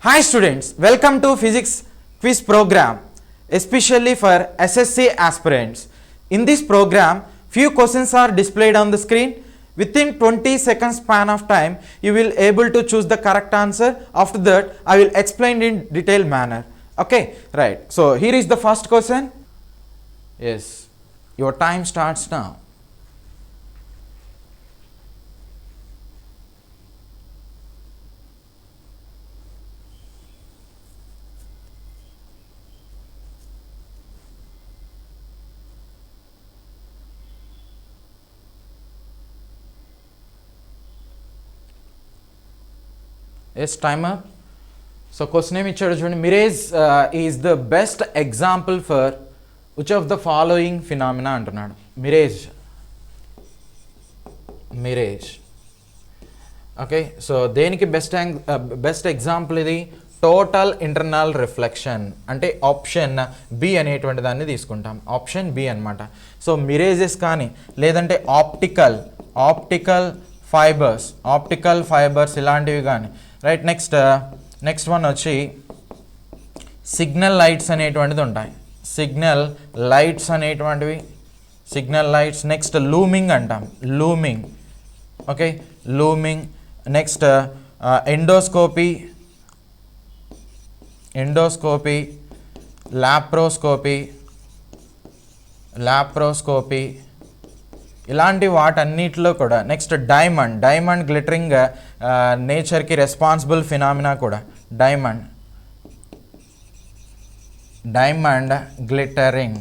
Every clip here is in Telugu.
Hi students, welcome to physics quiz program, especially for SSC aspirants. In this program, few questions are displayed on the screen. Within 20 seconds span of time, you will able to choose the correct answer. After that, I will explain in detailed manner. Okay, right. So here is the first question. Yes, your time starts now. Yes, time up. So question name ఇచ్చాడు చూడండి. Mirage is the best example for which of the following phenomena అంటున్నాడు. Mirage. ఓకే, సో దేనికి బెస్ట్ ఎగ్జాంపుల్ ఇది? టోటల్ ఇంటర్నల్ రిఫ్లెక్షన్ అంటే ఆప్షన్ బి అనేటువంటి దాన్ని తీసుకుంటాం. ఆప్షన్ బి అనమాట. సో మిరేజెస్ కానీ లేదంటే ఆప్టికల్ ఫైబర్స్ ఇలాంటివి కానీ రైట్. నెక్స్ట్ వన్ వచ్చి సిగ్నల్ లైట్స్ అనేటువంటిది ఉంటాయి. సిగ్నల్ లైట్స్ నెక్స్ట్ లూమింగ్ అంటాం. Okay, looming. Next endoscopy, laparoscopy ఇలాంటి వాటన్నిటిలో కూడా. నెక్స్ట్ డైమండ్ గ్లిటరింగ్ నేచర్కి రెస్పాన్సిబుల్ ఫినామినా కూడా. డైమండ్ గ్లిటరింగ్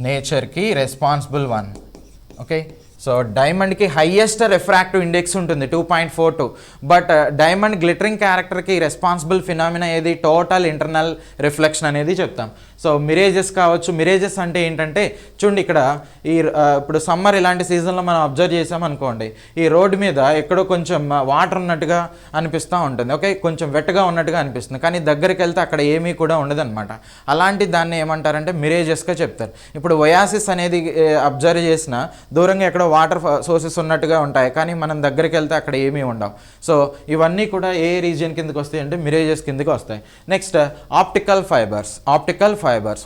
నేచర్కి రెస్పాన్సిబుల్ వన్. ఓకే, సో డైమండ్కి హైయెస్ట్ రిఫ్రాక్టివ్ ఇండెక్స్ ఉంటుంది 2.42. బట్ డైమండ్ గ్లిటరింగ్ క్యారెక్టర్కి రెస్పాన్సిబుల్ ఫినామినా ఏది? టోటల్ ఇంటర్నల్ రిఫ్లెక్షన్ అనేది చెప్తాం. సో మిరేజెస్ కావచ్చు. మిరేజెస్ అంటే ఏంటంటే చూడండి, ఇక్కడ ఇప్పుడు సమ్మర్ ఇలాంటి సీజన్లో మనం అబ్జర్వ్ చేసాం అనుకోండి, ఈ రోడ్డు మీద ఎక్కడో కొంచెం వాటర్ ఉన్నట్టుగా అనిపిస్తూ ఉంటుంది. ఓకే, కొంచెం వెట్గా ఉన్నట్టుగా అనిపిస్తుంది, కానీ దగ్గరికి వెళ్తే అక్కడ ఏమీ కూడా ఉండదన్నమాట. అలాంటి దాన్ని ఏమంటారంటే మిరేజెస్గా చెప్తారు. ఇప్పుడు ఒయాసిస్ అనేది అబ్జర్వ్ చేసిన దూరంగా ఎక్కడో వాటర్ సోర్సెస్ ఉన్నట్టుగా ఉంటాయి, కానీ మనం దగ్గరికి వెళ్తే అక్కడ ఏమీ ఉండవు. సో ఇవన్నీ కూడా ఏ రీజియన్ కిందకి వస్తాయి అంటే మిరేజెస్ కిందకి వస్తాయి. Next optical fibres.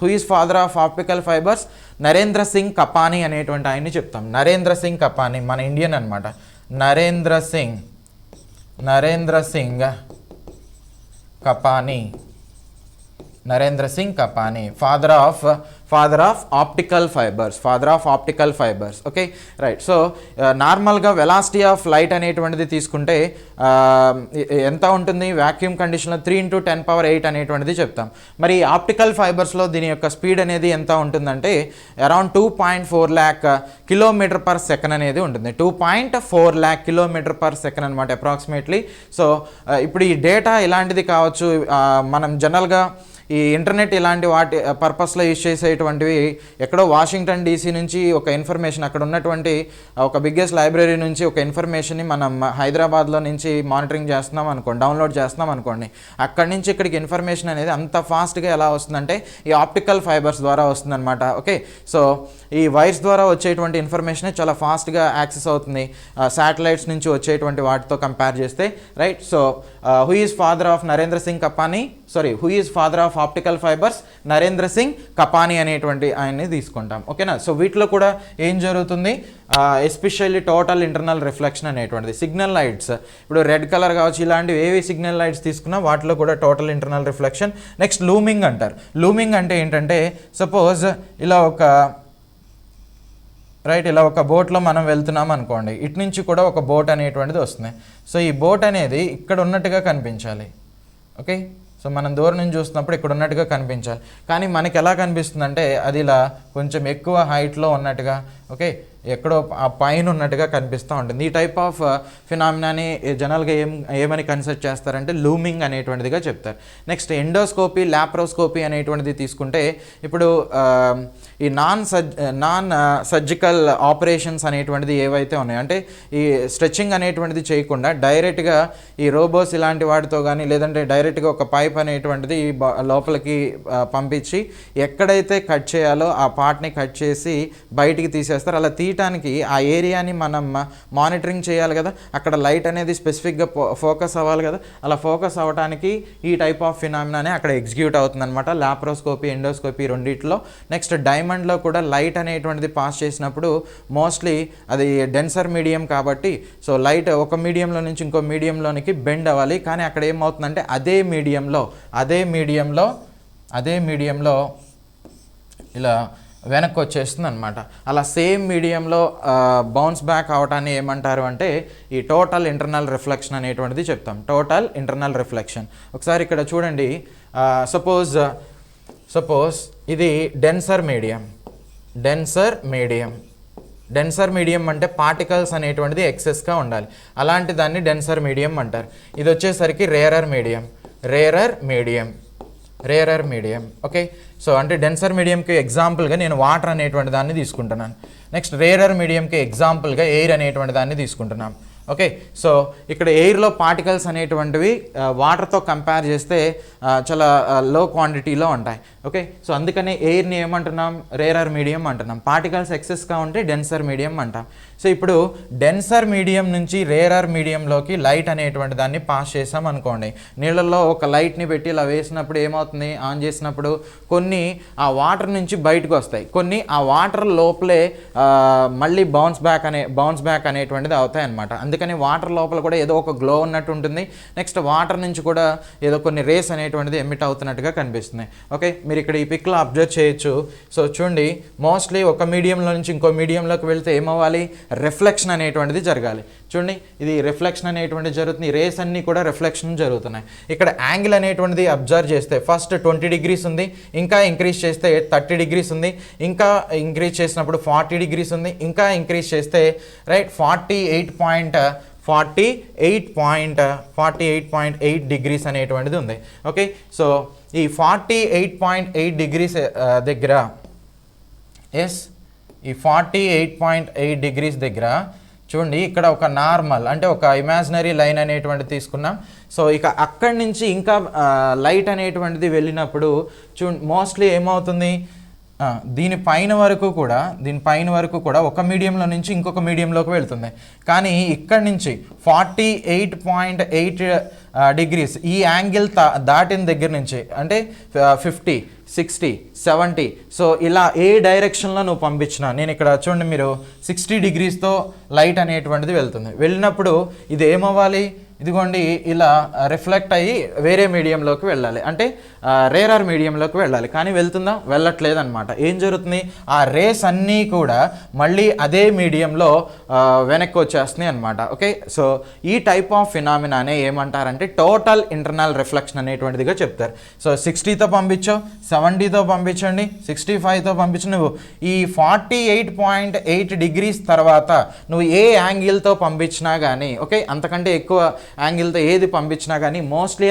Who is father of optical fibres? Narendra Singh Kapany అనేటువంటి ఆయన్ని చెప్తాం. నరేంద్ర సింగ్ కపానీ మన ఇండియన్ అనమాట. Narendra Singh Kapany father of optical fibres. Okay, right. So నార్మల్గా వెలాసిటీ ఆఫ్ లైట్ అనేటువంటిది తీసుకుంటే ఎంత ఉంటుంది? వ్యాక్యూమ్ కండిషన్లో 3 × 10⁸ అనేటువంటిది చెప్తాం. మరి ఆప్టికల్ ఫైబర్స్లో దీని యొక్క స్పీడ్ అనేది ఎంత ఉంటుందంటే అరౌండ్ 2.4 lakh km/s అనేది ఉంటుంది. 2.4 lakh km/s అనమాట అప్రాక్సిమేట్లీ. సో ఇప్పుడు ఈ డేటా ఇలాంటిది కావచ్చు. మనం జనరల్గా ఈ ఇంటర్నెట్ ఇలాంటి వాటి పర్పస్లో యూజ్ చేసేటువంటివి ఎక్కడో వాషింగ్టన్ డీసీ నుంచి ఒక ఇన్ఫర్మేషన్, అక్కడ ఉన్నటువంటి ఒక బిగ్గెస్ట్ లైబ్రరీ నుంచి ఒక ఇన్ఫర్మేషన్ని మనం హైదరాబాద్లో నుంచి మానిటరింగ్ చేస్తున్నాం అనుకోండి, డౌన్లోడ్ చేస్తున్నాం అనుకోండి, అక్కడి నుంచి ఇక్కడికి ఇన్ఫర్మేషన్ అనేది అంత ఫాస్ట్గా ఎలా వస్తుందంటే ఈ ఆప్టికల్ ఫైబర్స్ ద్వారా వస్తుందన్నమాట. ఓకే, సో ఈ వైర్స్ ద్వారా వచ్చేటువంటి ఇన్ఫర్మేషన్ చాలా ఫాస్ట్గా యాక్సెస్ అవుతుంది శాటిలైట్స్ నుంచి వచ్చేటువంటి వాటితో కంపేర్ చేస్తే, right. So who is father of optical fibres? Narendra Singh Kapany అనేటువంటి ఆయన్ని తీసుకుంటాం. ఓకేనా? సో వీటిలో కూడా ఏం జరుగుతుంది? ఎస్పెషల్లీ టోటల్ ఇంటర్నల్ రిఫ్లెక్షన్ అనేటువంటిది. సిగ్నల్ లైట్స్, ఇప్పుడు రెడ్ కలర్ కావచ్చు, ఇలాంటివి ఏవి సిగ్నల్ లైట్స్ తీసుకున్నా వాటిలో కూడా total internal reflection. Next looming అంటారు. లూమింగ్ అంటే ఏంటంటే సపోజ్ ఇలా ఒక బోట్లో మనం వెళ్తున్నాం అనుకోండి, ఇటు నుంచి కూడా ఒక బోట్ అనేటువంటిది వస్తుంది. సో ఈ బోట్ అనేది ఇక్కడ ఉన్నట్టుగా కనిపించాలి. ఓకే, సో మనం దూరం నుంచి చూస్తున్నప్పుడు ఇక్కడ ఉన్నట్టుగా కనిపించాలి, కానీ మనకి ఎలా కనిపిస్తుందంటే అది ఇలా కొంచెం ఎక్కువ హైట్లో ఉన్నట్టుగా, ఓకే, ఎక్కడో ఆ పైన ఉన్నట్టుగా కనిపిస్తూ ఉంటుంది. ఈ టైప్ ఆఫ్ ఫినామినాని జనరల్గా ఏమని కన్సిడర్ చేస్తారంటే లూమింగ్ అనేటువంటిదిగా చెప్తారు. నెక్స్ట్ ఎండోస్కోపీ, లాప్రోస్కోపీ అనేటువంటిది తీసుకుంటే ఇప్పుడు ఈ నాన్ సర్జికల్ ఆపరేషన్స్ అనేటువంటిది ఏవైతే ఉన్నాయో, అంటే ఈ స్ట్రెచ్చింగ్ అనేటువంటిది చేయకుండా డైరెక్ట్గా ఈ రోబోస్ ఇలాంటి వాటితో కానీ లేదంటే డైరెక్ట్గా ఒక పైప్ అనేటువంటిది లోపలికి పంపించి ఎక్కడైతే కట్ చేయాలో ఆ పార్ట్ని కట్ చేసి బయటికి తీసే తీసేస్తారు. అలా తీయటానికి ఆ ఏరియాని మనం మానిటరింగ్ చేయాలి కదా, అక్కడ లైట్ అనేది స్పెసిఫిక్గా ఫోకస్ అవ్వాలి కదా, అలా ఫోకస్ అవ్వడానికి ఈ టైప్ ఆఫ్ ఫినామినానే అక్కడ ఎగ్జిక్యూట్ అవుతుందన్నమాట లాప్రోస్కోపీ, ఎండోస్కోపీ రెండిట్లో. నెక్స్ట్ డైమండ్లో కూడా లైట్ అనేటువంటిది పాస్ చేసినప్పుడు మోస్ట్లీ అది డెన్సర్ మీడియం కాబట్టి సో లైట్ ఒక మీడియంలో నుంచి ఇంకో మీడియంలోనికి బెండ్ అవ్వాలి. కానీ అక్కడ ఏమవుతుందంటే అదే మీడియంలో ఇలా వెనక్కి వచ్చేస్తుంది అనమాట. అలా సేమ్ మీడియంలో బౌన్స్ బ్యాక్ అవటాన్ని ఏమంటారు అంటే ఈ టోటల్ ఇంటర్నల్ రిఫ్లెక్షన్ అనేటువంటిది చెప్తాం. Total internal reflection. ఒకసారి ఇక్కడ చూడండి, సపోజ్ ఇది డెన్సర్ మీడియం అంటే పార్టికల్స్ అనేటువంటిది ఎక్సెస్గా ఉండాలి, అలాంటి దాన్ని డెన్సర్ మీడియం అంటారు. ఇది వచ్చేసరికి రేరర్ మీడియం. ఓకే, సో అంటే డెన్సర్ మీడియంకి ఎగ్జాంపుల్గా నేను వాటర్ అనేటువంటి దాన్ని తీసుకుంటున్నాను. నెక్స్ట్ రేరర్ మీడియంకి ఎగ్జాంపుల్గా ఎయిర్ అనేటువంటి దాన్ని తీసుకుంటున్నాను. ఓకే, సో ఇక్కడ ఎయిర్లో పార్టికల్స్ అనేటువంటివి వాటర్తో కంపేర్ చేస్తే చాలా లో క్వాంటిటీలో ఉంటాయి. ఓకే, సో అందుకనే ఎయిర్ని ఏమంటున్నాం, రేరర్ మీడియం అంటున్నాం. పార్టికల్స్ ఎక్సెస్గా ఉంటే డెన్సర్ మీడియం అంటాం. సో ఇప్పుడు డెన్సర్ మీడియం నుంచి రేరర్ మీడియంలోకి లైట్ అనేటువంటి దాన్ని పాస్ చేసాం అనుకోండి. నీళ్ళల్లో ఒక లైట్ని పెట్టి ఇలా వేసినప్పుడు ఏమవుతుంది, ఆన్ చేసినప్పుడు కొన్ని ఆ వాటర్ నుంచి బయటకు వస్తాయి, కొన్ని ఆ వాటర్ లోపలే మళ్ళీ బౌన్స్ బ్యాక్ అనేటువంటిది అవుతాయి అన్నమాట. అందుకని వాటర్ లోపల కూడా ఏదో ఒక గ్లో ఉన్నట్టు ఉంటుంది. నెక్స్ట్ వాటర్ నుంచి కూడా ఏదో కొన్ని రేస్ అనేటువంటిది ఎమిట్ అవుతున్నట్టుగా కనిపిస్తుంది. ఓకే, మీరు ఇక్కడ ఈ పిక్లో అబ్జర్వ్ చేయొచ్చు. సో చూడండి, మోస్ట్లీ ఒక మీడియంలో నుంచి ఇంకో మీడియంలోకి వెళ్తే ఏమవ్వాలి, రిఫ్లెక్షన్ అనేటువంటిది జరగాలి. చూడండి, ఇది రిఫ్లెక్షన్ అనేటువంటిది జరుగుతుంది, రేస్ అన్నీ కూడా రిఫ్లెక్షన్ జరుగుతున్నాయి. ఇక్కడ యాంగిల్ అనేటువంటిది అబ్జర్వ్ చేస్తే ఫస్ట్ 20 degrees ఉంది, ఇంకా ఇంక్రీజ్ చేస్తే 30 degrees ఉంది, ఇంకా ఇంక్రీజ్ చేసినప్పుడు 40 degrees ఉంది, ఇంకా ఇంక్రీజ్ చేస్తే రైట్ 48.8 degrees అనేటువంటిది ఉంది. ఓకే, సో ఈ 48.8 degrees దగ్గర ఈ 48.8 degrees దగ్గర చూడండి, ఇక్కడ ఒక నార్మల్ అంటే ఒక ఇమాజినరీ లైన్ అనేటువంటిది తీసుకున్నాం. సో ఇక అక్కడి నుంచి ఇంకా లైట్ అనేటువంటిది వెళ్ళినప్పుడు మోస్ట్లీ ఏమవుతుంది, దీనిపైన వరకు కూడా ఒక మీడియంలో నుంచి ఇంకొక మీడియంలోకి వెళ్తుంది. కానీ ఇక్కడి నుంచి 48.8 degrees ఈ యాంగిల్ దాటిన దగ్గర నుంచి అంటే 50, 60, 70 సో ఇలా ఏ డైరెక్షన్లో నువ్వు పంపించినా, నేను ఇక్కడ చూడండి మీరు 60 degreesతో లైట్ అనేటువంటిది వెళ్ళినప్పుడు ఇది ఏమవ్వాలి, ఇదిగోండి ఇలా రిఫ్లెక్ట్ అయ్యి వేరే మీడియంలోకి వెళ్ళాలి, అంటే రేరర్ మీడియంలోకి వెళ్ళాలి. కానీ వెళ్తుందా, వెళ్ళట్లేదు అనమాట. ఏం జరుగుతుంది, ఆ రేస్ అన్నీ కూడా మళ్ళీ అదే మీడియంలో వెనక్కి వచ్చేస్తున్నాయి అనమాట. ఓకే, సో ఈ టైప్ ఆఫ్ ఫినామినానే ఏమంటారంటే టోటల్ ఇంటర్నల్ రిఫ్లెక్షన్ అనేటువంటిదిగా చెప్తారు. సో 60తో పంపించావు, 70తో పంపించండి, 65తో పంపించు, నువ్వు ఈ 48.8 degrees తర్వాత నువ్వు ఏ యాంగిల్తో పంపించినా కానీ, ఓకే, అంతకంటే ఎక్కువ యాంగిల్తో ఏది పంపించినా కానీ మోస్ట్లీ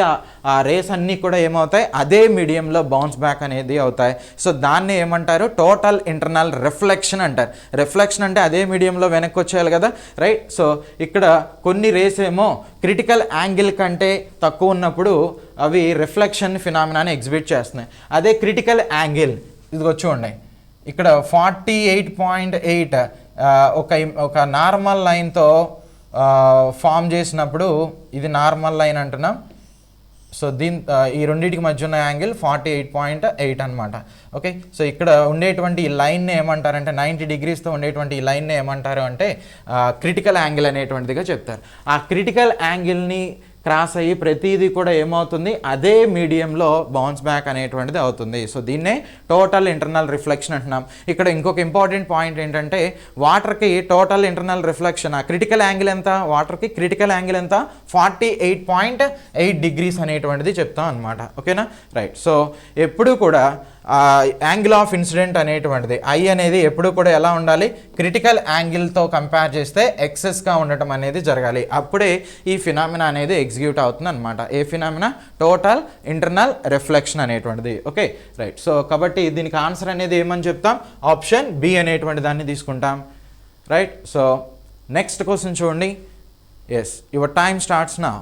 ఆ రేస్ అన్నీ కూడా ఏమవుతాయి, అదే మీడియంలో బౌన్స్ బ్యాక్ అనేది అవుతాయి. సో దాన్ని ఏమంటారు, టోటల్ ఇంటర్నల్ రిఫ్లెక్షన్ అంటారు. రిఫ్లెక్షన్ అంటే అదే మీడియంలో వెనక్కి వచ్చేయాలి కదా, రైట్. సో ఇక్కడ కొన్ని రేస్ ఏమో క్రిటికల్ యాంగిల్ కంటే తక్కువ ఉన్నప్పుడు అవి రిఫ్లెక్షన్ ఫినామినాని ఎగ్జిబిట్ చేస్తున్నాయి. అదే క్రిటికల్ యాంగిల్ ఇదిగో చూడండి, ఇక్కడ 48.8 ఒక నార్మల్ లైన్తో ఫామ్ చేసినప్పుడు ఇది నార్మల్ లైన్ అంటున్నాం. సో ఈ రెండింటికి మధ్య ఉన్న యాంగిల్ 48.8 అనమాట. ఓకే, సో ఇక్కడ ఉండేటువంటి ఈ లైన్ని ఏమంటారంటే 90 degreesతో ఉండేటువంటి ఈ లైన్ని ఏమంటారు అంటే క్రిటికల్ యాంగిల్ అనేటువంటిదిగా చెప్తారు. ఆ క్రిటికల్ యాంగిల్ని క్రాస్ అయ్యి ప్రతిదీ కూడా ఏమవుతుంది, అదే మీడియంలో బౌన్స్ బ్యాక్ అనేటువంటిది అవుతుంది. సో దీన్నే టోటల్ ఇంటర్నల్ రిఫ్లెక్షన్ అంటున్నాం. ఇక్కడ ఇంకొక ఇంపార్టెంట్ పాయింట్ ఏంటంటే వాటర్కి టోటల్ ఇంటర్నల్ రిఫ్లెక్షన్, ఆ క్రిటికల్ యాంగిల్ ఎంత, వాటర్కి క్రిటికల్ యాంగిల్ ఎంత, 48.8 degrees అనేటువంటిది చెప్తాం అనమాట. ఓకేనా, రైట్. సో ఎప్పుడు కూడా యాంగిల్ ఆఫ్ ఇన్సిడెంట్ అనేటువంటిది ఐ అనేది ఎప్పుడు కూడా ఎలా ఉండాలి, క్రిటికల్ యాంగిల్తో కంపేర్ చేస్తే ఎక్సెస్గా ఉండటం అనేది జరగాలి. అప్పుడే ఈ ఫినామినా అనేది ఎగ్జిక్యూట్ అవుతుంది అనమాట. ఏ ఫినామినా, టోటల్ ఇంటర్నల్ రిఫ్లెక్షన్ అనేటువంటిది. Okay, right. సో కాబట్టి దీనికి ఆన్సర్ అనేది ఏమని చెప్తాం, ఆప్షన్ బి అనేటువంటి దాన్ని తీసుకుంటాం, రైట్. సో నెక్స్ట్ క్వశ్చన్ చూడండి. Yes, your time starts now.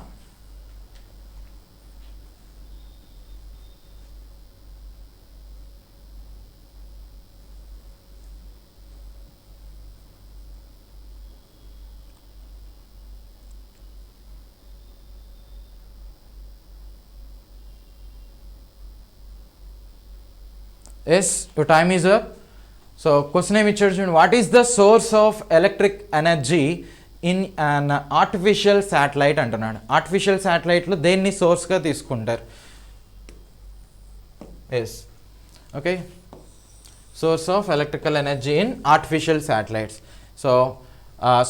Yes, your time is up. So question ఏమి ఇచ్చాడు చూడండి, what is the source of electric energy in an artificial satellite అంటున్నాడు. ఆర్టిఫిషియల్ శాటిలైట్లో దేన్ని సోర్స్గా తీసుకుంటారు? Yes, okay, source of electrical energy in artificial satellites. So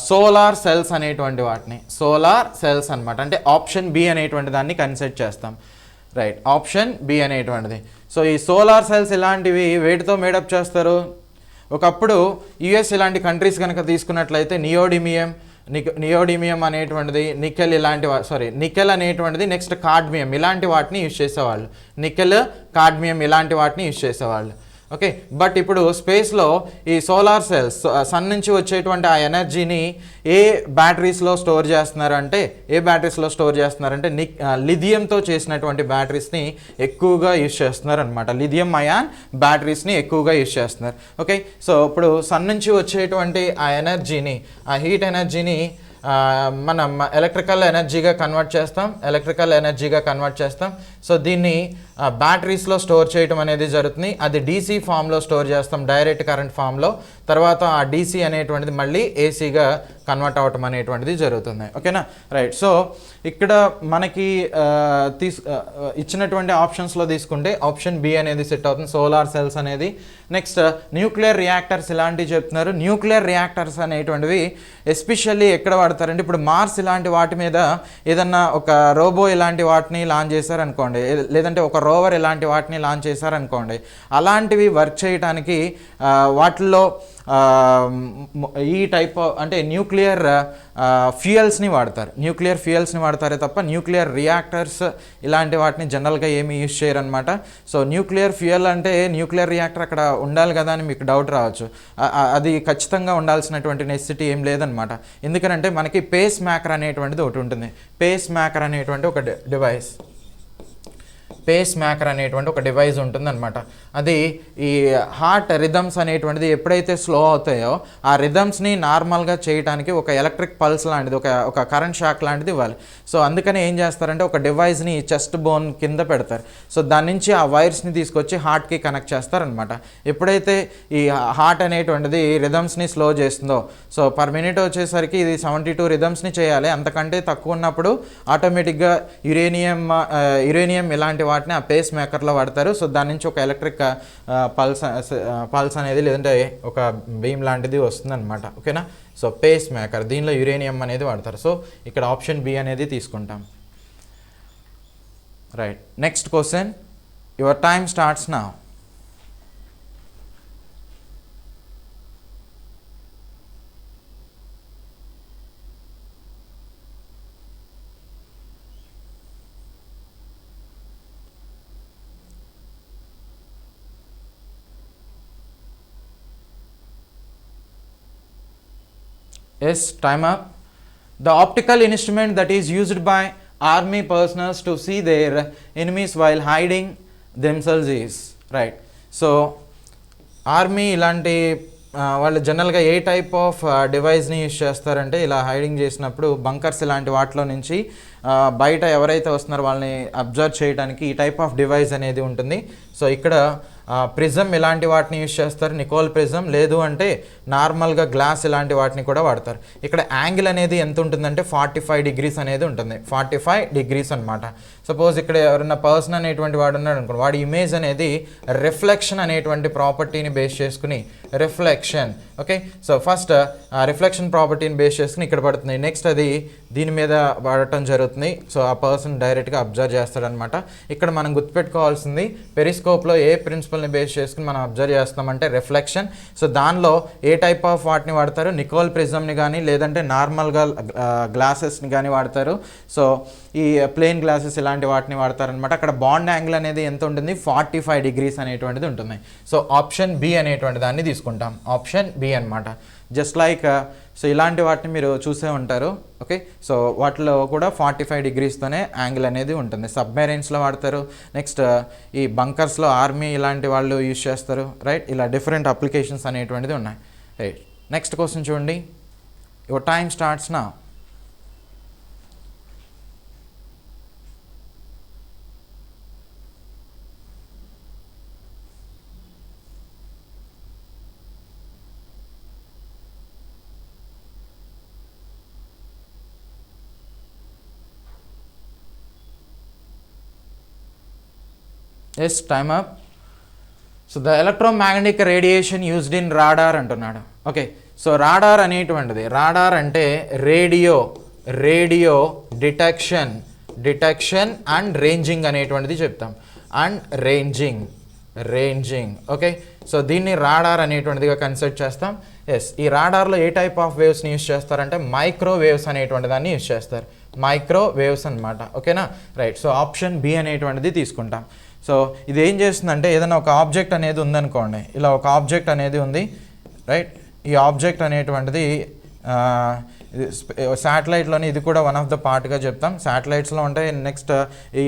solar cells అనేటువంటి వాటిని, సోలార్ సెల్స్ అనమాట, అంటే ఆప్షన్ బి అనేటువంటి దాన్ని కన్సిడర్ చేస్తాం. రైట్, ఆప్షన్ బి అనేటువంటిది. సో ఈ సోలార్ సెల్స్ ఇలాంటివి వేటితో మేడప్ చేస్తారు? ఒకప్పుడు యుఎస్ ఇలాంటి కంట్రీస్ కనుక తీసుకున్నట్లయితే నియోడిమియం అనేటువంటిది, నికెల్ అనేటువంటిది, నెక్స్ట్ కాడ్మియం ఇలాంటి వాటిని యూజ్ చేసేవాళ్ళు. నికెల్, కాడ్మియం ఇలాంటి వాటిని యూజ్ చేసేవాళ్ళు. ఓకే, బట్ ఇప్పుడు స్పేస్లో ఈ సోలార్ సెల్స్, సన్ నుంచి వచ్చేటువంటి ఆ ఎనర్జీని ఏ బ్యాటరీస్లో స్టోర్ చేస్తున్నారంటే లిథియంతో చేసినటువంటి బ్యాటరీస్ని ఎక్కువగా యూజ్ చేస్తున్నారు అనమాట. లిథియం అయాన్ బ్యాటరీస్ని ఎక్కువగా యూజ్ చేస్తున్నారు. ఓకే, సో ఇప్పుడు సన్ నుంచి వచ్చేటువంటి ఆ ఎనర్జీని, ఆ హీట్ ఎనర్జీని మనం ఎలక్ట్రికల్ ఎనర్జీగా కన్వర్ట్ చేస్తాం. సో దీన్ని బ్యాటరీస్లో స్టోర్ చేయడం అనేది జరుగుతుంది. అది డీసీ ఫామ్లో స్టోర్ చేస్తాం, డైరెక్ట్ కరెంట్ ఫామ్లో. తర్వాత ఆ డీసీ అనేటువంటిది మళ్ళీ ఏసీగా కన్వర్ట్ అవ్వటం అనేటువంటిది జరుగుతుంది. ఓకేనా, రైట్. సో ఇక్కడ మనకి ఇచ్చినటువంటి ఆప్షన్స్లో తీసుకుంటే ఆప్షన్ బి అనేది సెట్ అవుతుంది, సోలార్ సెల్స్ అనేది. నెక్స్ట్ న్యూక్లియర్ రియాక్టర్స్ ఇలాంటివి చెప్తున్నారు. న్యూక్లియర్ రియాక్టర్స్ అనేటువంటివి ఎస్పెషల్లీ ఎక్కడ వాడతారంటే, ఇప్పుడు మార్స్ ఇలాంటి వాటి మీద ఏదన్నా ఒక రోబో ఇలాంటి వాటిని లాంచ్ చేశారనుకోండి, లేదంటే ఒక రోవర్ ఇలాంటి వాటిని లాంచ్ చేశారనుకోండి, అలాంటివి వర్క్ చేయడానికి వాటిల్లో ఈ టైప్ అంటే న్యూక్లియర్ ఫ్యూయల్స్ని వాడతారే తప్ప న్యూక్లియర్ రియాక్టర్స్ ఇలాంటి వాటిని జనరల్గా ఏమీ యూజ్ చేయరనమాట. సో న్యూక్లియర్ ఫ్యూయల్ అంటే న్యూక్లియర్ రియాక్టర్ అక్కడ ఉండాలి కదా అని మీకు డౌట్ రావచ్చు. అది ఖచ్చితంగా ఉండాల్సినటువంటి నెసెసిటీ ఏం లేదనమాట. ఎందుకంటే మనకి పేస్ మేకర్ అనేటువంటిది ఒకటి ఉంటుంది. పేస్ మేకర్ అనేటువంటి ఒక డివైస్ ఉంటుందన్నమాట. అది ఈ హార్ట్ రిథమ్స్ అనేటువంటిది ఎప్పుడైతే స్లో అవుతాయో ఆ రిథమ్స్ని నార్మల్గా చేయడానికి ఒక ఎలక్ట్రిక్ పల్స్ లాంటిది, ఒక కరెంట్ షాక్ లాంటిది ఇవ్వాలి. సో అందుకని ఏం చేస్తారంటే ఒక డివైస్ని చెస్ట్ బోన్ కింద పెడతారు. సో దాని నుంచి ఆ వైర్స్ని తీసుకొచ్చి హార్ట్కి కనెక్ట్ చేస్తారనమాట. ఎప్పుడైతే ఈ హార్ట్ అనేటువంటిది రిథమ్స్ని స్లో చేస్తుందో, సో పర్ మినిట్ వచ్చేసరికి ఇది 72 రిథమ్స్ని చేయాలి. అంతకంటే తక్కువ ఉన్నప్పుడు ఆటోమేటిక్గా యురేనియం ఇలాంటి వాటిని ఆ పేస్ మేకర్లో వాడతారు. సో దాని నుంచి ఒక ఎలక్ట్రిక్ పల్స్ అనేది లేదంటే ఒక బీమ్ లాంటిది వస్తుంది అనమాట. ఓకేనా, సో పేస్ మేకర్, దీనిలో యురేనియం అనేది వాడతారు. సో ఇక్కడ ఆప్షన్ బి అనేది తీసుకుంటాం. Right, next question, your time starts now. Yes, time up. The optical instrument that is used by army personnel to see their enemies while hiding themselves is, right. So army ఇలాంటి వాళ్ళు జనరల్గా ఏ టైప్ ఆఫ్ డివైస్ని యూజ్ చేస్తారంటే, ఇలా హైడింగ్ చేసినప్పుడు బంకర్స్ ఇలాంటి వాటిలో నుంచి బయట ఎవరైతే వస్తున్నారో వాళ్ళని అబ్జర్వ్ చేయడానికి ఈ టైప్ ఆఫ్ డివైస్ అనేది ఉంటుంది. సో ఇక్కడ ప్రిజం ఇలాంటి వాటిని యూజ్ చేస్తారు, నికోల్ ప్రిజం, లేదు అంటే నార్మల్గా గ్లాస్ ఇలాంటి వాటిని కూడా వాడతారు. ఇక్కడ యాంగిల్ అనేది ఎంత ఉంటుందంటే 45 డిగ్రీస్ అనేది ఉంటుంది, 45 డిగ్రీస్ అనమాట. సపోజ్ ఇక్కడ ఎవరైనా పర్సన్ అనేటువంటి వాడు ఉన్నాడు అనుకోండి, వాడి ఇమేజ్ అనేది రిఫ్లెక్షన్ అనేటువంటి ప్రాపర్టీని బేస్ చేసుకుని, reflection, okay. So first reflection ప్రాపర్టీని బేస్ చేసుకుని ఇక్కడ పడుతుంది, నెక్స్ట్ అది దీని మీద పడటం జరుగుతుంది. సో ఆ పర్సన్ డైరెక్ట్గా అబ్జర్వ్ చేస్తాడనమాట. ఇక్కడ మనం గుర్తుపెట్టుకోవాల్సింది, పెరిస్కోప్లో ఏ ప్రిన్సిపల్ని బేస్ చేసుకుని మనం అబ్జర్వ్ చేస్తామంటే రిఫ్లెక్షన్. సో దానిలో ఏ టైప్ ఆఫ్ వాటిని వాడతారు, నికోల్ ప్రిజంని కానీ లేదంటే నార్మల్గా గ్లాసెస్ని కానీ వాడతారు. సో ఈ ప్లెయిన్ గ్లాసెస్ ఇలాంటి వాటిని వాడతారనమాట. అక్కడ బాండ్ యాంగిల్ అనేది ఎంత ఉంటుంది, 45 డిగ్రీస్ అనేటువంటిది ఉంటుంది. సో ఆప్షన్ బి అనేటువంటి దాన్ని తీసుకుంటాం, ఆప్షన్ బి అనమాట. జస్ట్ లైక్ సో ఇలాంటి వాటిని మీరు చూసే ఉంటారు, ఓకే. సో వాటిలో కూడా 45 డిగ్రీస్తోనే యాంగిల్ అనేది ఉంటుంది. సబ్మెరైన్స్లో వాడతారు, నెక్స్ట్ ఈ బంకర్స్లో ఆర్మీ ఇలాంటి వాళ్ళు యూజ్ చేస్తారు, రైట్. ఇలా డిఫరెంట్ అప్లికేషన్స్ అనేటువంటిది ఉన్నాయి, రైట్. నెక్స్ట్ క్వశ్చన్ చూడండి, your time starts now. Yes time up. So the electromagnetic radiation used in radar అంటున్నాడు. ఓకే, సో రాడార్ అనేటువంటిది, రాడార్ అంటే రేడియో డిటెక్షన్ అండ్ రేంజింగ్ అనేటువంటిది చెప్తాం. అండ్ రేంజింగ్ ఓకే, సో దీన్ని రాడార్ అనేటువంటిదిగా కన్సిడర్ చేస్తాం. ఎస్, ఈ రాడార్లో ఏ టైప్ ఆఫ్ వేవ్స్ని యూస్ చేస్తారంటే మైక్రోవేవ్స్ అనేటువంటి దాన్ని యూస్ చేస్తారు. మైక్రోవేవ్స్ అనమాట. ఓకేనా, రైట్. సో ఆప్షన్ బి అనేటువంటిది తీసుకుంటాం. సో ఇది ఏం చేస్తుందంటే, ఏదైనా ఒక ఆబ్జెక్ట్ అనేది ఉందనుకోండి, ఇలా ఒక ఆబ్జెక్ట్ అనేది ఉంది, రైట్. ఈ ఆబ్జెక్ట్ అనేటువంటిది శాటిలైట్లోని ఇది కూడా వన్ ఆఫ్ ద పార్ట్గా చెప్తాం. శాటిలైట్స్లో ఉంటాయి. నెక్స్ట్ ఈ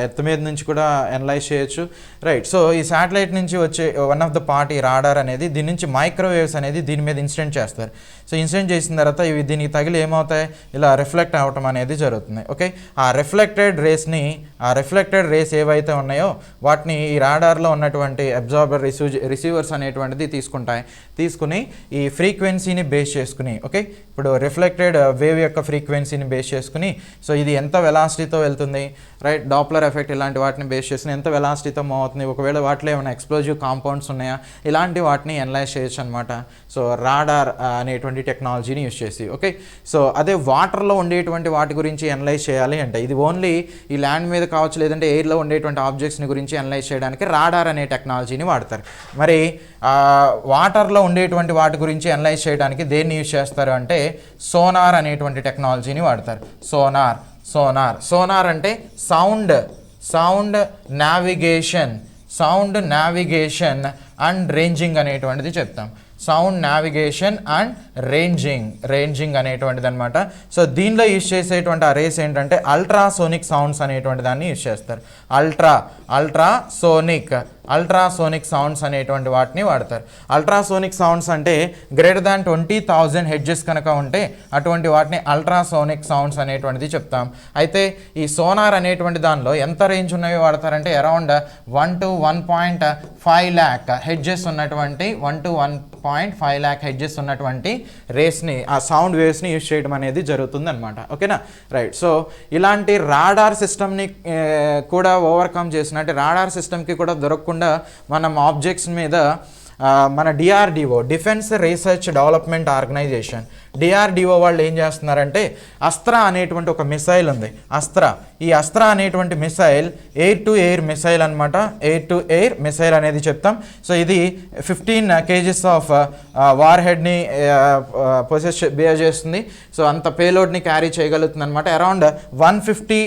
ఎర్త్ మీద నుంచి కూడా అనలైజ్ చేయొచ్చు, రైట్. సో ఈ శాటిలైట్ నుంచి వచ్చే వన్ ఆఫ్ ద పార్ట్ ఈ రాడార్ అనేది, దీని నుంచి మైక్రోవేవ్స్ అనేది దీని మీద ఇన్సిడెంట్ చేస్తారు. సో ఇన్సిడెంట్ చేసిన తర్వాత ఇవి దీనికి తగిలి ఏమవుతాయి, ఇలా రిఫ్లెక్ట్ అవ్వటం అనేది జరుగుతుంది. ఓకే, ఆ రిఫ్లెక్టెడ్ రేస్ ఏవైతే ఉన్నాయో వాటిని ఈ రాడార్లో ఉన్నటువంటి అబ్జార్బర్ రిసీవర్స్ అనేటువంటిది తీసుకుని ఈ ఫ్రీక్వెన్సీని బేస్ చేసుకుని, ఓకే, ఇప్పుడు రిఫ్లెక్టెడ్ వేవ్ యొక్క ఫ్రీక్వెన్సీని బేస్ చేసుకుని, సో ఇది ఎంత వెలాసిటీతో వెళ్తుంది, రైట్, డాప్లర్ ఎఫెక్ట్ ఇలాంటి వాటిని బేస్ చేసుకుని ఎంత వెలాసిటీతో మూవ్ అవుతుంది, ఒకవేళ వాటిలో ఏమైనా ఎక్స్ప్లోజివ్ కాంపౌండ్స్ ఉన్నాయా, ఇలాంటి వాటిని అనలైజ్ చేయొచ్చు అనమాట. సో రాడార్ అనేటువంటి టెక్నాలజీని యూస్ చేసి. ఓకే, సో అదే వాటర్లో ఉండేటువంటి వాటి గురించి అనలైజ్ చేయాలి అంటే, ఇది ఓన్లీ ఈ ల్యాండ్ మీద కావచ్చు, లేదంటే ఎయిర్లో ఉండేటువంటి ఆబ్జెక్ట్స్ని గురించి అనలైజ్ చేయడానికి రాడార్ అనే టెక్నాలజీని వాడతారు. మరి వాటర్లో ఉండేటువంటి వాటి గురించి అనలైజ్ చేయడానికి దేన్ని యూజ్ చేస్తారు అంటే సోనార్ అనేటువంటి టెక్నాలజీని వాడతారు. సోనార్ అంటే సౌండ్ నావిగేషన్ అండ్ రేంజింగ్ అనేటువంటిది చెప్తాం. సౌండ్ నావిగేషన్ అండ్ రేంజింగ్ అనేటువంటిది అనమాట. సో దీనిలో యూజ్ చేసేటువంటి ఆ రేస్ ఏంటంటే అల్ట్రాసోనిక్ సౌండ్స్ అనేటువంటి దాన్ని యూజ్ చేస్తారు. అల్ట్రాసోనిక్ సౌండ్స్ అనేటువంటి వాటిని వాడతారు. అల్ట్రాసోనిక్ సౌండ్స్ అంటే గ్రేటర్ దాన్ 20,000 హెడ్జెస్ కనుక ఉంటే అటువంటి వాటిని అల్ట్రాసోనిక్ సౌండ్స్ అనేటువంటిది చెప్తాం. అయితే ఈ సోనార్ అనేటువంటి దానిలో ఎంత రేంజ్ ఉన్నవి వాడతారంటే అరౌండ్ 1 to 1.5 lakh హెడ్జెస్ ఉన్నటువంటి 1 to 1.5 lakh హెడ్జెస్ ఉన్నటువంటి రేస్ని, ఆ సౌండ్ వేవ్స్ని యూజ్ చేయడం అనేది జరుగుతుంది అనమాట. ఓకేనా, రైట్. సో ఇలాంటి రాడార్ సిస్టమ్ని కూడా ఓవర్కమ్ చేసినట్టు రాడార్ సిస్టమ్కి కూడా దొరకకుండా మనం ఆబ్జెక్ట్స్ మీద మన DRDO, defence research development organisation, DRDO వాళ్ళు ఏం చేస్తున్నారంటే అస్త్రా అనేటువంటి ఒక మిసైల్ ఉంది. ఈ అస్త్రా అనేటువంటి missile air to air missile అనమాట. ఎయిర్ టు ఎయిర్ మిసైల్ అనేది చెప్తాం. సో ఇది 15 kgs ఆఫ్ వార్ హెడ్ని బిహేవ్ చేస్తుంది. సో అంత పేలోడ్ని క్యారీ చేయగలుగుతుంది అనమాట. అరౌండ్ 150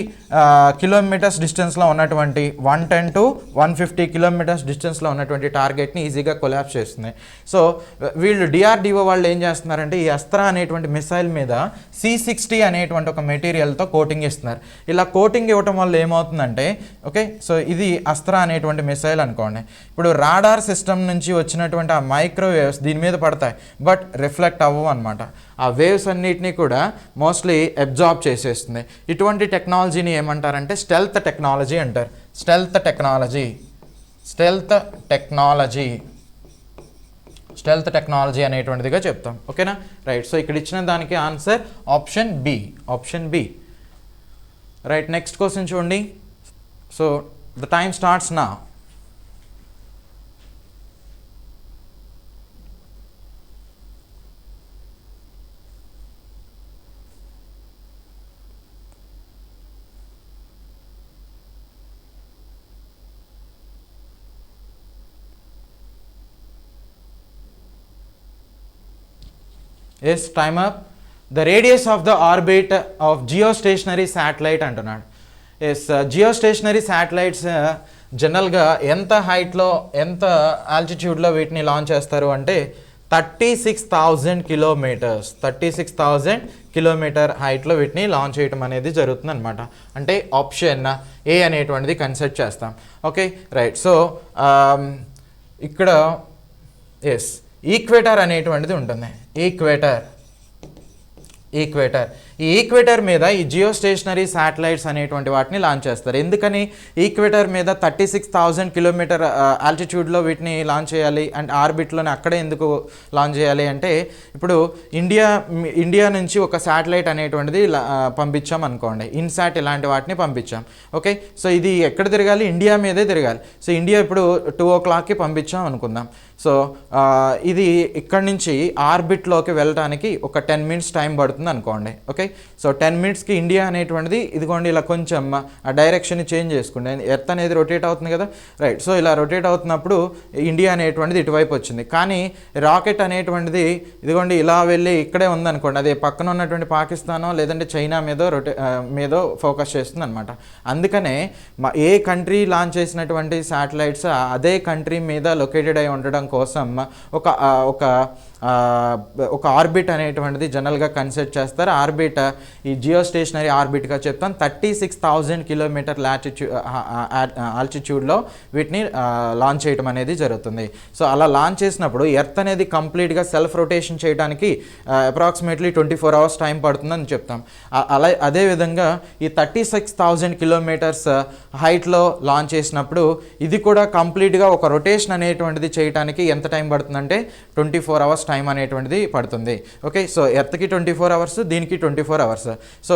kilometers డిస్టెన్స్లో ఉన్నటువంటి 110 to 150 kilometers డిస్టెన్స్లో ఉన్నటువంటి టార్గెట్ని ఈజీగా కొలాప్స్ చేస్తుంది. సో వీళ్ళు డిఆర్డిఓ వాళ్ళు ఏం చేస్తున్నారంటే ఈ అస్త్రా అనేటువంటి మిసైల్ మీద C60 అనేటువంటి ఒక మెటీరియల్తో కోటింగ్ ఇస్తున్నారు. ఇలా కోటింగ్ ఇవ్వటం వల్ల ఏమవుతుందంటే, ఓకే, సో ఇది అస్త్రా అనేటువంటి మిసైల్ అనుకోండి. ఇప్పుడు రాడార్ సిస్టమ్ నుంచి వచ్చినటువంటి ఆ మైక్రోవేవ్స్ దీని మీద పడతాయి, బట్ రిఫ్లెక్ట్ అవ్వవు అనమాట. ఆ వేవ్స్ అన్నిటినీ కూడా మోస్ట్లీ అబ్జార్బ్ చేసేస్తుంది. ఇటువంటి టెక్నాలజీని ఏమంటారంటే స్టెల్త్ టెక్నాలజీ అంటారు. స్టెల్త్ టెక్నాలజీ అనేటువంటిదిగా చెప్తాం. ఓకేనా, రైట్. సో ఇక్కడ ఇచ్చిన దానికి answer option B. Right, next question చూడండి. So the time starts now. Yes, time up. The radius of the orbit of geostationary satellite అంటున్నాడు. ఎస్, జియోస్టేషనరీ శాటిలైట్స్ జనరల్గా ఎంత హైట్లో, ఎంత ఆల్టిట్యూడ్లో వీటిని లాంచ్ చేస్తారు అంటే 36,000 కిలోమీటర్ హైట్లో వీటిని లాంచ్ చేయడం అనేది జరుగుతుంది అనమాట. అంటే ఆప్షన్ ఏ అనేటువంటిది కన్సిడర్ చేస్తాం. Okay, right. సో ఇక్కడ ఎస్ ఈక్వేటర్ అనేటువంటిది ఉంటుంది. ఈక్వేటర్ ఈ ఈక్వేటర్ మీద ఈ జియో స్టేషనరీ శాటిలైట్స్ అనేటువంటి వాటిని లాంచ్ చేస్తారు. ఎందుకని ఈక్వేటర్ మీద 36,000 కిలోమీటర్ ఆల్టిట్యూడ్లో వీటిని లాంచ్ చేయాలి అండ్ ఆర్బిట్లోనే అక్కడే ఎందుకు లాంచ్ చేయాలి అంటే, ఇప్పుడు ఇండియా నుంచి ఒక శాటిలైట్ అనేటువంటిది పంపించాం అనుకోండి, ఇన్సాట్ ఇలాంటి వాటిని పంపించాం. ఓకే, సో ఇది ఎక్కడ తిరగాలి? ఇండియా మీదే తిరగాలి. సో ఇండియా ఇప్పుడు 2 o'clockకి పంపించాం అనుకుందాం. సో ఇది ఇక్కడి నుంచి ఆర్బిట్లోకి వెళ్ళడానికి ఒక 10 minutes టైం పడుతుంది అనుకోండి. ఓకే, సో 10 minutesకి ఇండియా అనేటువంటిది ఇదిగోండి ఇలా కొంచెం ఆ డైరెక్షన్ని చేంజ్ చేసుకుంటే, ఎర్త్ అనేది రొటేట్ అవుతుంది కదా, రైట్. సో ఇలా రొటేట్ అవుతున్నప్పుడు ఇండియా అనేటువంటిది ఇటువైపు వచ్చింది. కానీ రాకెట్ అనేటువంటిది ఇదిగోండి ఇలా వెళ్ళి ఇక్కడే ఉందనుకోండి, అది పక్కన ఉన్నటువంటి పాకిస్తానో లేదంటే చైనా మీదో ఫోకస్ చేస్తుంది అనమాట. అందుకనే ఏ కంట్రీ లాంచ్ చేసినటువంటి శాటిలైట్స్ అదే కంట్రీ మీద లొకేటెడ్ అయి ఉండడం కోసం ఒక ఆర్బిట్ అనేటువంటిది జనరల్గా కన్సిడర్ చేస్తారు. ఆర్బిట్ ఈ జియో స్టేషనరీ ఆర్బిట్గా చెప్తాను. 36,000 కిలోమీటర్ ఆల్టిట్యూడ్లో వీటిని లాంచ్ చేయడం అనేది జరుగుతుంది. సో అలా లాంచ్ చేసినప్పుడు ఎర్త్ అనేది కంప్లీట్గా సెల్ఫ్ రొటేషన్ చేయడానికి అప్రాక్సిమేట్లీ 24 hours టైం పడుతుందని చెప్తాం. అదేవిధంగా ఈ 36,000 కిలోమీటర్స్ హైట్లో లాంచ్ చేసినప్పుడు ఇది కూడా కంప్లీట్గా ఒక రొటేషన్ అనేటువంటిది చేయడానికి ఎంత టైం పడుతుందంటే 24 hours టైం అనేటువంటిది పడుతుంది. ఓకే, సో ఎర్త్కి 24 hours, దీనికి 24 hours. సో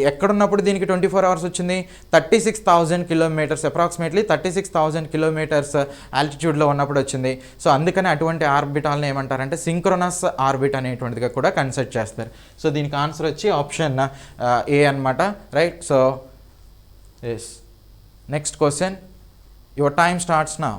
ఎక్కడున్నప్పుడు దీనికి 24 hours వచ్చింది? 36,000 కిలోమీటర్స్, అప్రాక్సిమేట్లీ 36,000 కిలోమీటర్స్ ఆల్టిట్యూడ్లో ఉన్నప్పుడు వచ్చింది. సో అందుకని అటువంటి ఆర్బిటాల్ని ఏమంటారంటే సింక్రోనస్ ఆర్బిట్ అనేటువంటిదిగా కూడా కన్సిడర్ చేస్తారు. సో దీనికి ఆన్సర్ వచ్చి ఆప్షన్ ఏ అనమాట, right. So yes, next question, your time starts now.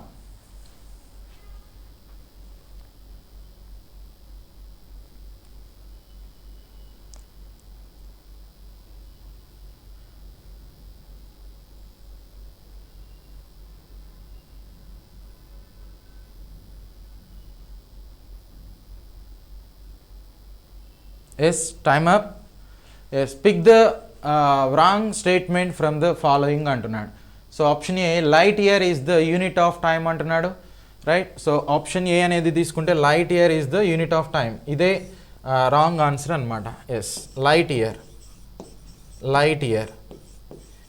Yes, time up. Yes, pick the wrong statement from the following అంటున్నాడు. So option A light year is the unit of time అంటున్నాడు, రైట్. సో ఆప్షన్ ఏ అనేది తీసుకుంటే light year is the unit of time, ఇదే రాంగ్ ఆన్సర్ అనమాట. Yes, light year.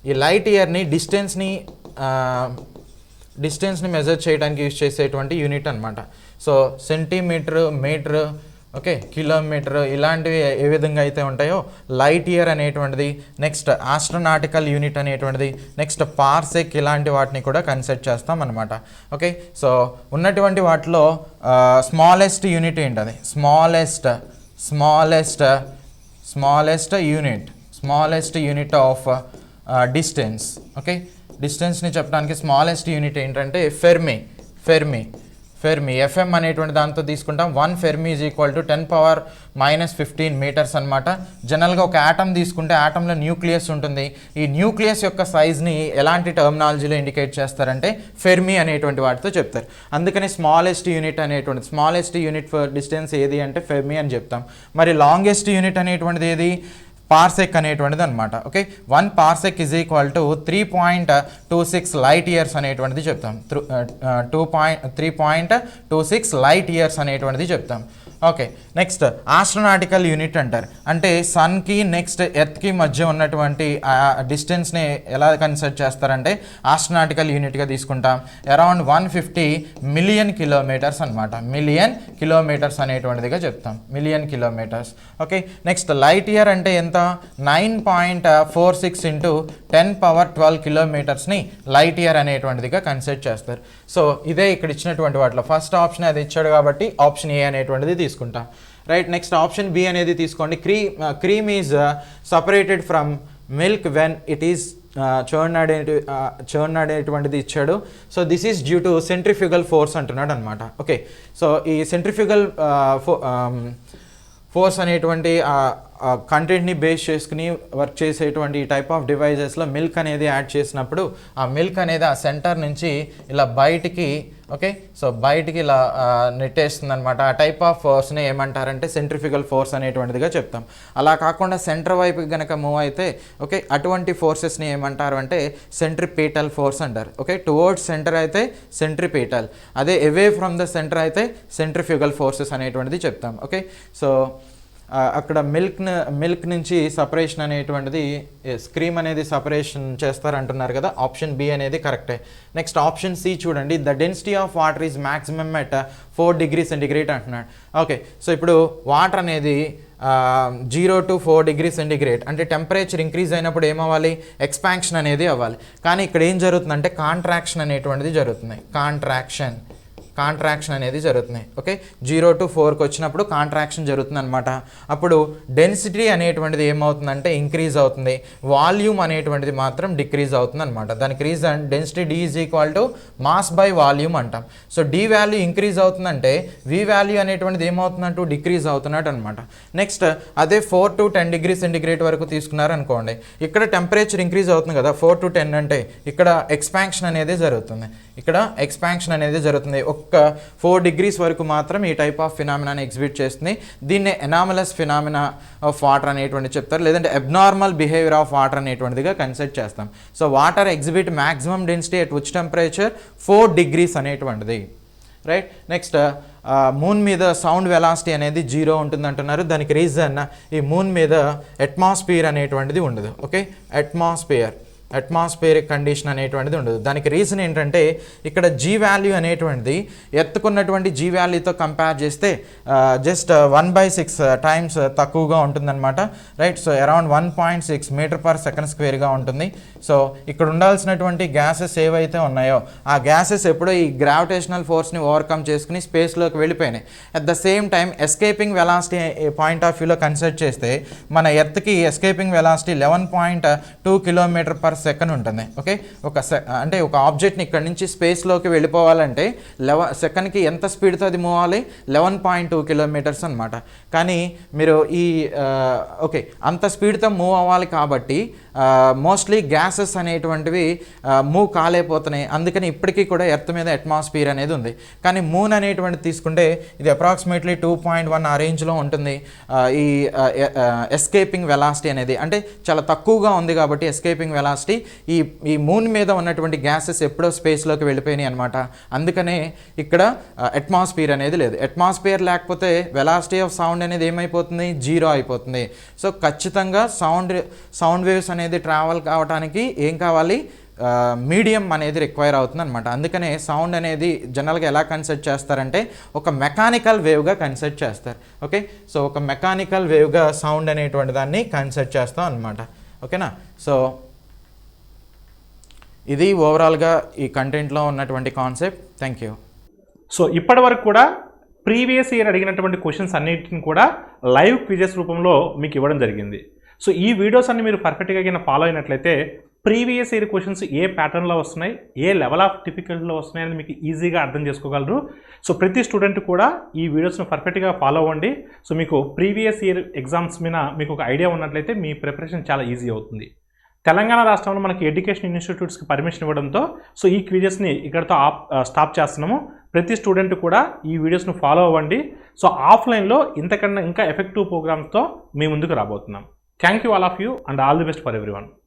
ఈ లైట్ ఇయర్ని డిస్టెన్స్ని మెజర్ చేయడానికి యూజ్ చేసేటువంటి యూనిట్ అనమాట. So centimetre, metre, okay, kilometre ఇలాంటివి ఏ విధంగా అయితే ఉంటాయో లైట్ ఇయర్ అనేటువంటిది, నెక్స్ట్ ఆస్ట్రోనాటికల్ యూనిట్ అనేటువంటిది, నెక్స్ట్ పార్సెక్ ఇలాంటి వాటిని కూడా కన్సిడర్ చేస్తాం అనమాట. ఓకే, సో ఉన్నటువంటి వాటిలో స్మాలెస్ట్ యూనిట్ ఏంటది? Smallest unit of distance. Okay, డిస్టెన్స్ని చెప్పడానికి స్మాలెస్ట్ యూనిట్ ఏంటంటే ఫెర్మి. ఎఫ్ఎం అనేటువంటి దాంతో తీసుకుంటాం. 1 fermi is equal to 10⁻⁻15 meters అనమాట. జనరల్గా ఒక యాటమ్ తీసుకుంటే యాటంలో న్యూక్లియస్ ఉంటుంది. ఈ న్యూక్లియస్ యొక్క సైజ్ని ఎలాంటి టర్మినాలజీలో ఇండికేట్ చేస్తారంటే ఫెర్మి అనేటువంటి వాటితో చెప్తారు. అందుకని స్మాలెస్ట్ యూనిట్ ఫర్ డిస్టెన్స్ ఏది అంటే ఫెర్మి అని చెప్తాం. మరి లాంగెస్ట్ యూనిట్ అనేటువంటిది ఏది? పార్సెక్ అనేటువంటిది అనమాట. Okay, 1 parsec is equal to 3.26 light years అనేటువంటిది చెప్తాం. 3.26 లైట్ ఇయర్స్ అనేటువంటిది చెప్తాం. ఓకే, నెక్స్ట్ ఆస్ట్రోనాటికల్ యూనిట్ అంటారు. అంటే సన్కి నెక్స్ట్ ఎర్త్కి మధ్య ఉన్నటువంటి డిస్టెన్స్ని ఎలా కన్సిడర్ చేస్తారంటే ఆస్ట్రోనాటికల్ యూనిట్గా తీసుకుంటాం. అరౌండ్ 150 మిలియన్ కిలోమీటర్స్ అనమాట. మిలియన్ కిలోమీటర్స్ అనేటువంటిదిగా చెప్తాం, million kilometres. Okay, next light year అంటే ఎంత? 9.46 × 10⁻12 కిలోమీటర్స్ని లైట్ ఇయర్ అనేటువంటిదిగా కన్సిడర్ చేస్తారు. సో ఇదే ఇక్కడ ఇచ్చినటువంటి వాటిలో ఫస్ట్ ఆప్షన్ అది ఇచ్చాడు కాబట్టి ఆప్షన్ ఏ అనేటువంటిది తీసుకుంటాం, రైట్. నెక్స్ట్ ఆప్షన్ బి అనేది తీసుకోండి. Cream is separated from milk when it is churn అనేటువంటిది ఇచ్చాడు. So this is due to centrifugal force అంటున్నాడు అనమాట. ఓకే, సో ఈ సెంట్రిఫ్యూగల్ ఫోర్స్ అనేటువంటి కంటెంట్ని బేస్ చేసుకుని వర్క్ చేసేటువంటి ఈ టైప్ ఆఫ్ డివైజెస్లో మిల్క్ అనేది యాడ్ చేసినప్పుడు ఆ మిల్క్ అనేది ఆ సెంటర్ నుంచి ఇలా బయటికి, ఓకే, సో బయటికి ఇలా నెట్టేస్తుంది అనమాట. ఆ టైప్ ఆఫ్ ఫోర్స్ని ఏమంటారంటే సెంట్రిఫ్యూగల్ ఫోర్స్ అనేటువంటిదిగా చెప్తాం. అలా కాకుండా సెంటర్ వైపుకి కనుక మూవ్ అయితే, ఓకే, అటువంటి ఫోర్సెస్ని ఏమంటారు అంటే సెంట్రిపీటల్ ఫోర్స్ అంటారు. ఓకే, టువర్డ్స్ సెంటర్ అయితే సెంట్రిపీటల్, అదే అవే ఫ్రమ్ ద సెంటర్ అయితే సెంట్రిఫ్యూగల్ ఫోర్సెస్ అనేటువంటిది చెప్తాం. ఓకే, సో అక్కడ మిల్క్ నుంచి సపరేషన్ అనేటువంటిది క్రీమ్ అనేది సపరేషన్ చేస్తారంటున్నారు కదా, ఆప్షన్ బి అనేది కరెక్టే. నెక్స్ట్ ఆప్షన్ సి చూడండి, the density of water is maximum at 4 degrees centigrade అంటున్నాడు. ఓకే, సో ఇప్పుడు వాటర్ అనేది 0 to 4 degrees సెంటిగ్రేడ్ అంటే టెంపరేచర్ ఇంక్రీజ్ అయినప్పుడు ఏమవ్వాలి, ఎక్స్పాన్షన్ అనేది అవ్వాలి. కానీ ఇక్కడ ఏం జరుగుతుందంటే కాంట్రాక్షన్ అనేటువంటిది జరుగుతుంది. కాంట్రాక్షన్ అనేది జరుగుతుంది. ఓకే, 0 to 4కి వచ్చినప్పుడు కాంట్రాక్షన్ జరుగుతుంది అనమాట. అప్పుడు డెన్సిటీ అనేటువంటిది ఏమవుతుందంటే ఇంక్రీజ్ అవుతుంది, వాల్యూమ్ అనేటువంటిది మాత్రం డిక్రీజ్ అవుతుంది అనమాట. దానికి reason density D is equal to mass by volume అంటాం. సో డి వాల్యూ ఇంక్రీజ్ అవుతుందంటే వి వాల్యూ అనేటువంటిది ఏమవుతుందంటూ డిక్రీజ్ అవుతున్నట్టు అనమాట. నెక్స్ట్ అదే 4 to 10 degrees సెంటిగ్రేడ్ వరకు తీసుకున్నారనుకోండి, ఇక్కడ టెంపరేచర్ ఇంక్రీజ్ అవుతుంది కదా, 4 to 10 అంటే ఇక్కడ ఎక్స్పాన్షన్ అనేది జరుగుతుంది. ఒక్క 4 degrees వరకు మాత్రం ఈ టైప్ ఆఫ్ ఫినామినాని ఎగ్జిబిట్ చేస్తుంది. దీన్నే ఎనామలస్ ఫినామినా ఆఫ్ వాటర్ అనేటువంటి చెప్తారు, లేదంటే అబ్నార్మల్ బిహేవియర్ ఆఫ్ వాటర్ అనేటువంటిదిగా కన్సిడర్ చేస్తాం. So water exhibit maximum density at which temperature 4 degrees అనేటువంటిది. రైట్, నెక్స్ట్ మూన్ మీద సౌండ్ వెలాసిటీ అనేది 0 ఉంటుంది అంటున్నారు. దానికి రీజన్ ఈ మూన్ మీద అట్మాస్ఫియర్ అనేటువంటిది ఉండదు. ఓకే, అట్మాస్ఫియరిక్ కండిషన్ అనేటువంటిది ఉండదు. దానికి రీజన్ ఏంటంటే ఇక్కడ జీ వాల్యూ అనేటువంటిది ఎత్తుకున్నటువంటి జీ వాల్యూతో కంపేర్ చేస్తే జస్ట్ 1/6 times తక్కువగా ఉంటుందన్నమాట. రైట్, సో అరౌండ్ 1.6 m/s² ఉంటుంది. సో ఇక్కడ ఉండాల్సినటువంటి గ్యాసెస్ ఏవైతే ఉన్నాయో ఆ గ్యాసెస్ ఎప్పుడో ఈ గ్రావిటేషనల్ ఫోర్స్ని ఓవర్కమ్ చేసుకుని స్పేస్లోకి వెళ్ళిపోయినాయి. At the same time escaping velocity point of వ్యూలో కన్సిడర్ చేస్తే మన ఎర్త్కి ఎస్కేపింగ్ వెలాసిటీ 11.2 km/s ఉంటుంది. ఓకే, అంటే ఒక ఆబ్జెక్ట్ని ఇక్కడ నుంచి స్పేస్లోకి వెళ్ళిపోవాలంటే సెకండ్కి ఎంత స్పీడ్తో అది మూవ్ అవ్వాలి, 11.2 kilometers అనమాట. కానీ మీరు ఓకే అంత స్పీడ్తో మూవ్ అవ్వాలి కాబట్టి మోస్ట్లీ గ్యాసెస్ అనేటువంటివి మూవ్ కాలేకపోతున్నాయి. అందుకని ఇప్పటికీ కూడా ఎర్త్ మీద అట్మాస్ఫియర్ అనేది ఉంది. కానీ మూన్ అనేటువంటిది తీసుకుంటే ఇది అప్రాక్సిమేట్లీ 2.1 ఆ రేంజ్లో ఉంటుంది. ఈ ఎస్కేపింగ్ వెలాసిటీ అనేది అంటే చాలా తక్కువగా ఉంది కాబట్టి ఎస్కేపింగ్ వెలాసిటీ ఈ మూన్ మీద ఉన్నటువంటి గ్యాసెస్ ఎప్పుడో స్పేస్లోకి వెళ్ళిపోయినాయి అనమాట. అందుకనే ఇక్కడ అట్మాస్ఫియర్ అనేది లేదు. అట్మాస్ఫియర్ లేకపోతే వెలాసిటీ ఆఫ్ సౌండ్ అనేది ఏమైపోతుంది, 0 అయిపోతుంది. సో ఖచ్చితంగా సౌండ్ వేవ్స్ అనేది ట్రావెల్ కావడానికి ఏం కావాలి, మీడియం అనేది రిక్వైర్ అవుతుంది అనమాట. అందుకనే సౌండ్ అనేది జనరల్గా ఎలా కన్సిడర్ చేస్తారంటే ఒక మెకానికల్ వేవ్గా కన్సిడర్ చేస్తారు. ఓకే, సో ఒక మెకానికల్ వేవ్గా సౌండ్ అనేటువంటి దాన్ని కన్సిడర్ చేస్తాం అనమాట. ఓకేనా, సో ఇది ఓవరాల్గా ఈ కంటెంట్లో ఉన్నటువంటి కాన్సెప్ట్. Thank you. సో ఇప్పటి వరకు కూడా ప్రీవియస్ ఇయర్ అడిగినటువంటి క్వశ్చన్స్ అన్నిటిని కూడా లైవ్ క్విజెస్ రూపంలో మీకు ఇవ్వడం జరిగింది. సో ఈ వీడియోస్ అన్ని మీరు పర్ఫెక్ట్గా కింద ఫాలో అయినట్లయితే ప్రీవియస్ ఇయర్ క్వశ్చన్స్ ఏ ప్యాటర్న్లో వస్తున్నాయి, ఏ లెవెల్ ఆఫ్ డిఫికల్టీలో వస్తున్నాయి అని మీకు ఈజీగా అర్థం చేసుకోగలరు. సో ప్రతి స్టూడెంట్ కూడా ఈ వీడియోస్ను పర్ఫెక్ట్గా ఫాలో అవ్వండి. సో మీకు ప్రీవియస్ ఇయర్ ఎగ్జామ్స్ మీద మీకు ఒక ఐడియా ఉన్నట్లయితే మీ ప్రిపరేషన్ చాలా ఈజీ అవుతుంది. తెలంగాణ రాష్ట్రంలో మనకి ఎడ్యుకేషన్ ఇన్స్టిట్యూట్స్కి పర్మిషన్ ఇవ్వడంతో సో ఈ క్విజెస్ని ఇక్కడతో స్టాప్ చేస్తున్నాము. ప్రతి స్టూడెంట్ కూడా ఈ వీడియోస్ను ఫాలో అవ్వండి. సో ఆఫ్లైన్లో ఇంతకన్నా ఇంకా ఎఫెక్టివ్ ప్రోగ్రామ్స్తో మీ ముందుకు రాబోతున్నాం. Thank you all of you and all the best for everyone.